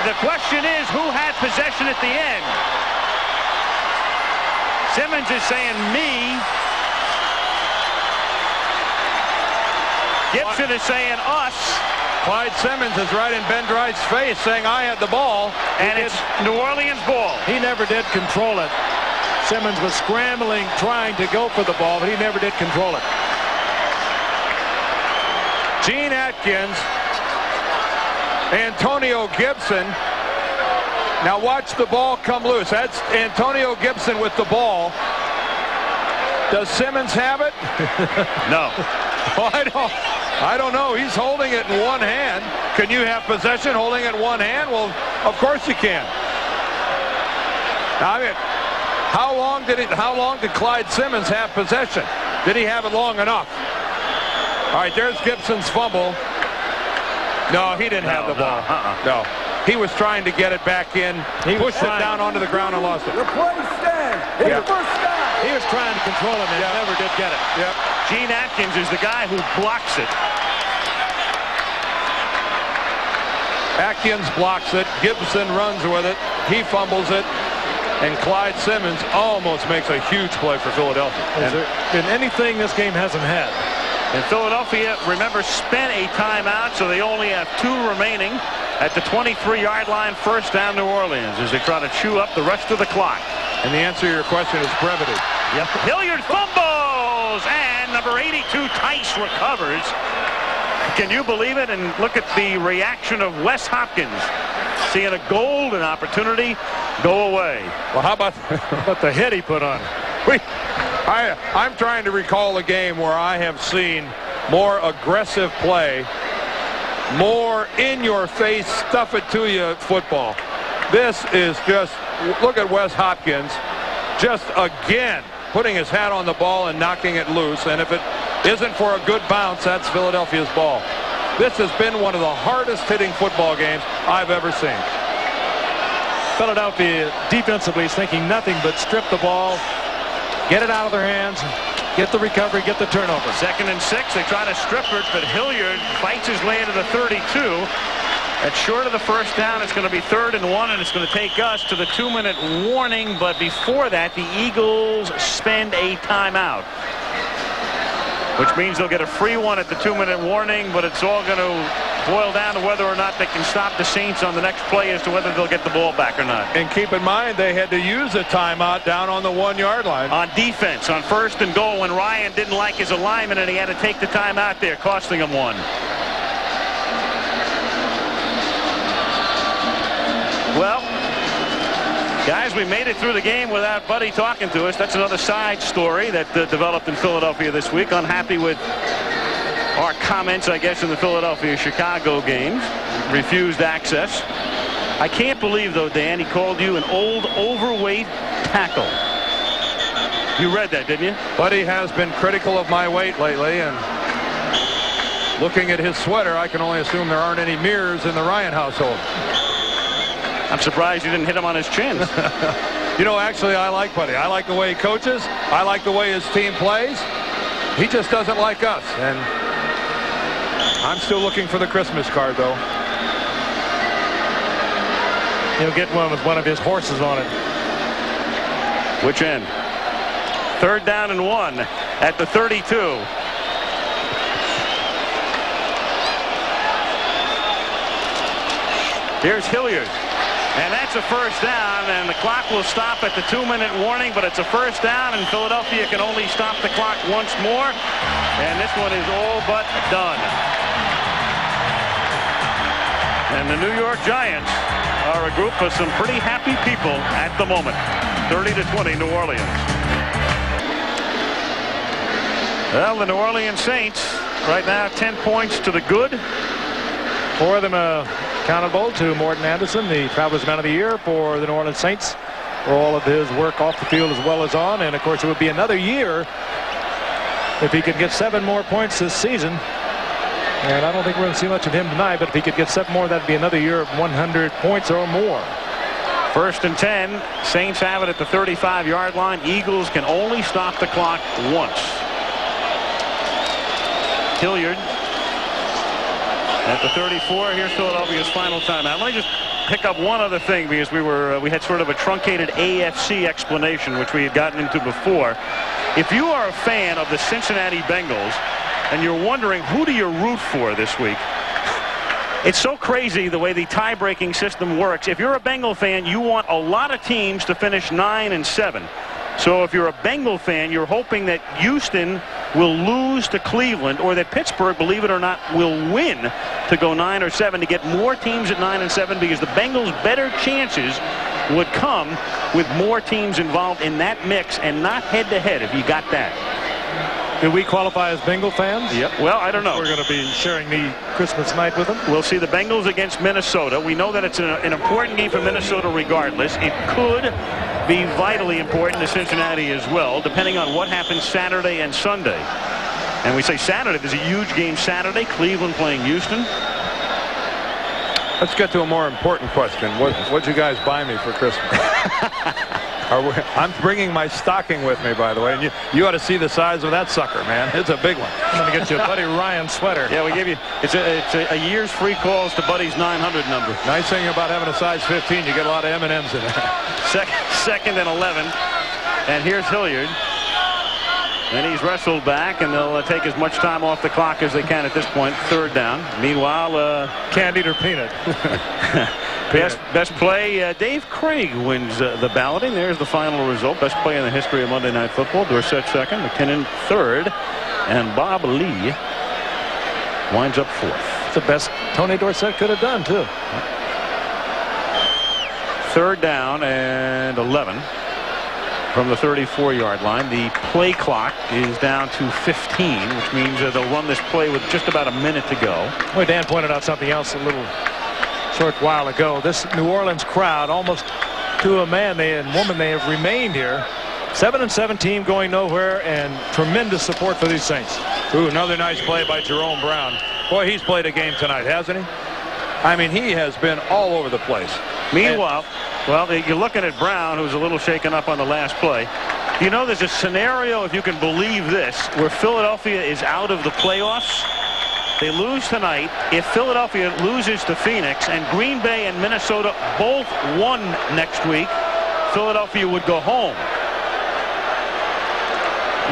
the question is, who had possession at the end? Simmons is saying me. Gibson is saying us. Clyde Simmons is right in Ben Dright's face saying I had the ball. And it's New Orleans ball. He never did control it. Simmons was scrambling, trying to go for the ball, but he never did control it. Gene Atkins, Antonio Gibson. Now watch the ball come loose. That's Antonio Gibson with the ball. Does Simmons have it? No. Oh, I don't know. He's holding it in one hand. Can you have possession holding it in one hand? Well, of course you can. I mean, how long did Clyde Simmons have possession? Did he have it long enough? All right, there's Gibson's fumble. No, he didn't have the ball. No. He was trying to get it back in. He pushed it down onto the ground and lost it. The play stand. It's the first down. He was trying to control it and never did get it. Yep. Gene Atkins is the guy who blocks it. Atkins blocks it. Gibson runs with it. He fumbles it. And Clyde Simmons almost makes a huge play for Philadelphia. Has there been anything this game hasn't had? And Philadelphia, remember, spent a timeout, so they only have 2 remaining at the 23-yard line. First down, New Orleans, as they try to chew up the rest of the clock. And the answer to your question is brevity. Yep. Hilliard fumbles, and number 82, Tice, recovers. Can you believe it? And look at the reaction of Wes Hopkins, seeing a golden opportunity go away. Well, how about the hit he put on? I'm trying to recall a game where I have seen more aggressive play, more in-your-face, stuff-it-to-you football. This is just, look at Wes Hopkins, just again putting his hat on the ball and knocking it loose. And if it isn't for a good bounce, that's Philadelphia's ball. This has been one of the hardest-hitting football games I've ever seen. Philadelphia defensively is thinking nothing but strip the ball, get it out of their hands, get the recovery, get the turnover. 2nd and 6. They try to strip it, but Hilliard fights his way into the 32. That's short of the first down. It's going to be 3rd and 1, and it's going to take us to the 2-minute warning. But before that, the Eagles spend a timeout, which means they'll get a free one at the 2-minute warning. But it's all going to boil down to whether or not they can stop the Saints on the next play as to whether they'll get the ball back or not. And keep in mind, they had to use a timeout down on the 1-yard line. On defense, on 1st and goal, when Ryan didn't like his alignment and he had to take the timeout there, costing him one. Well, guys, we made it through the game without Buddy talking to us. That's another side story that developed in Philadelphia this week. Unhappy with our comments, I guess, in the Philadelphia-Chicago games. Refused access. I can't believe, though, Dan, he called you an old, overweight tackle. You read that, didn't you? Buddy has been critical of my weight lately, and looking at his sweater, I can only assume there aren't any mirrors in the Ryan household. I'm surprised you didn't hit him on his chin. You know, actually, I like Buddy. I like the way he coaches. I like the way his team plays. He just doesn't like us. And I'm still looking for the Christmas card, though. He'll get one with one of his horses on it. Which end? 3rd down and 1 at the 32. Here's Hilliard. And that's a first down, and the clock will stop at the 2-minute warning, but it's a first down, and Philadelphia can only stop the clock once more. And this one is all but done. And the New York Giants are a group of some pretty happy people at the moment. 30-20, New Orleans. Well, the New Orleans Saints right now 10 points to the good. 4 of them accountable to Morton Anderson, the Travelers Man of the Year for the New Orleans Saints, for all of his work off the field as well as on. And of course, it would be another year if he could get 7 more points this season. And I don't think we're going to see much of him tonight, but if he could get 7 more, that'd be another year of 100 points or more. 1st and 10. Saints have it at the 35-yard line. Eagles can only stop the clock once. Hilliard at the 34. Here's Philadelphia's final timeout. Let me just pick up one other thing because we had sort of a truncated AFC explanation, which we had gotten into before. If you are a fan of the Cincinnati Bengals and you're wondering who do you root for this week, it's so crazy the way the tie-breaking system works. If you're a Bengal fan, you want a lot of teams to finish 9-7. So if you're a Bengal fan, you're hoping that Houston will lose to Cleveland, or that Pittsburgh, believe it or not, will win to go 9-7 to get more teams at 9-7, because the Bengals' better chances would come with more teams involved in that mix and not head-to-head, if you got that. Do we qualify as Bengal fans? Yep. Well, I don't know. We're going to be sharing the Christmas night with them. We'll see the Bengals against Minnesota. We know that it's an important game for Minnesota regardless. It could be vitally important to Cincinnati as well, depending on what happens Saturday and Sunday. And we say Saturday, there's a huge game Saturday, Cleveland playing Houston. Let's get to a more important question. What'd you guys buy me for Christmas? I'm bringing my stocking with me, by the way, and you ought to see the size of that sucker, man. It's a big one. I'm going to get you a Buddy Ryan sweater. Yeah, we gave you, it's a year's free calls to Buddy's 900 number. Nice thing about having a size 15, you get a lot of M&Ms in it. Second and 11, and here's Hilliard. And he's wrestled back, and they'll take as much time off the clock as they can at this point. Third down. Meanwhile, candied or peanut. Best play, Dave Craig wins the balloting. There's the final result. Best play in the history of Monday Night Football. Dorsett second, McKinnon third, and Bob Lee winds up fourth. It's the best Tony Dorsett could have done, too. Third down and 11 from the 34-yard line. The play clock is down to 15, which means they'll run this play with just about a minute to go. Well, Dan pointed out something else a little short while ago. This New Orleans crowd, almost to a man and woman, they have remained here. 7-7 team going nowhere, and tremendous support for these Saints. Ooh, another nice play by Jerome Brown. Boy, he's played a game tonight, hasn't he? I mean, he has been all over the place. Meanwhile, well, you're looking at Brown, who's a little shaken up on the last play. You know, there's a scenario, if you can believe this, where Philadelphia is out of the playoffs. They lose tonight. If Philadelphia loses to Phoenix and Green Bay and Minnesota both won next week, Philadelphia would go home.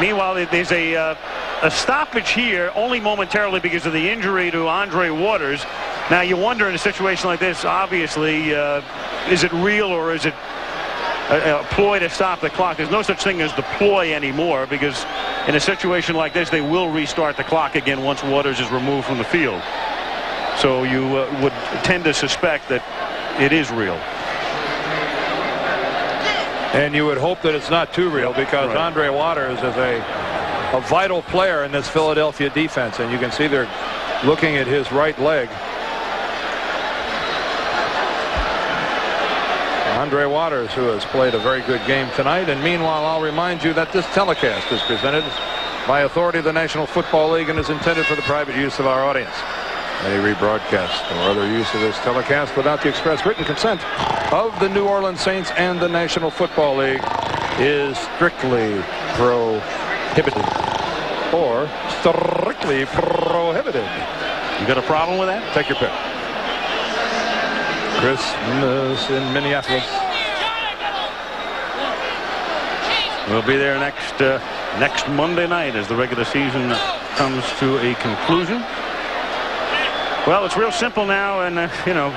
Meanwhile, there's a stoppage here only momentarily because of the injury to Andre Waters. Now, you wonder in a situation like this, obviously, is it real or is it a ploy to stop the clock? There's no such thing as the ploy anymore, because in a situation like this, they will restart the clock again once Waters is removed from the field. So you would tend to suspect that it is real. And you would hope that it's not too real, because right. Andre Waters is a vital player in this Philadelphia defense, and you can see they're looking at his right leg. Andre Waters, who has played a very good game tonight. And meanwhile, I'll remind you that this telecast is presented by authority of the National Football League and is intended for the private use of our audience. Any rebroadcast or other use of this telecast without the express written consent of the New Orleans Saints and the National Football League is strictly prohibited. Or strictly prohibited. You got a problem with that? Take your pick. Christmas in Minneapolis. We'll be there next Monday night as the regular season comes to a conclusion. Well, it's real simple now, and you know,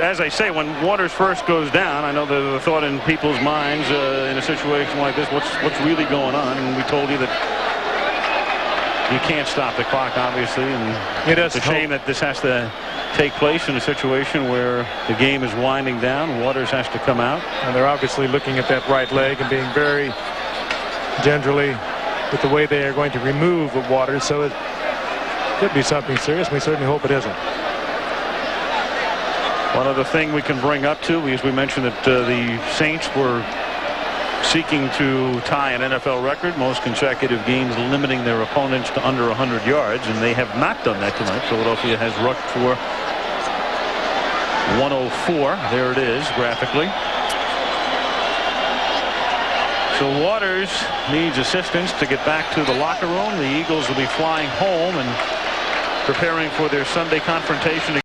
as I say, when Waters first goes down, I know the thought in people's minds in a situation like this, what's really going on? And we told you that you can't stop the clock, obviously, and it's a shame that this has to take place in a situation where the game is winding down. Waters has to come out. And they're obviously looking at that right leg and being very gingerly with the way they are going to remove Waters. So it could be something serious. We certainly hope it isn't. One other thing we can bring up too, as we mentioned that the Saints were seeking to tie an NFL record, most consecutive games limiting their opponents to under 100 yards, and they have not done that tonight. Philadelphia has rushed for 104. There it is graphically. So Waters needs assistance to get back to the locker room. The Eagles will be flying home and preparing for their Sunday confrontation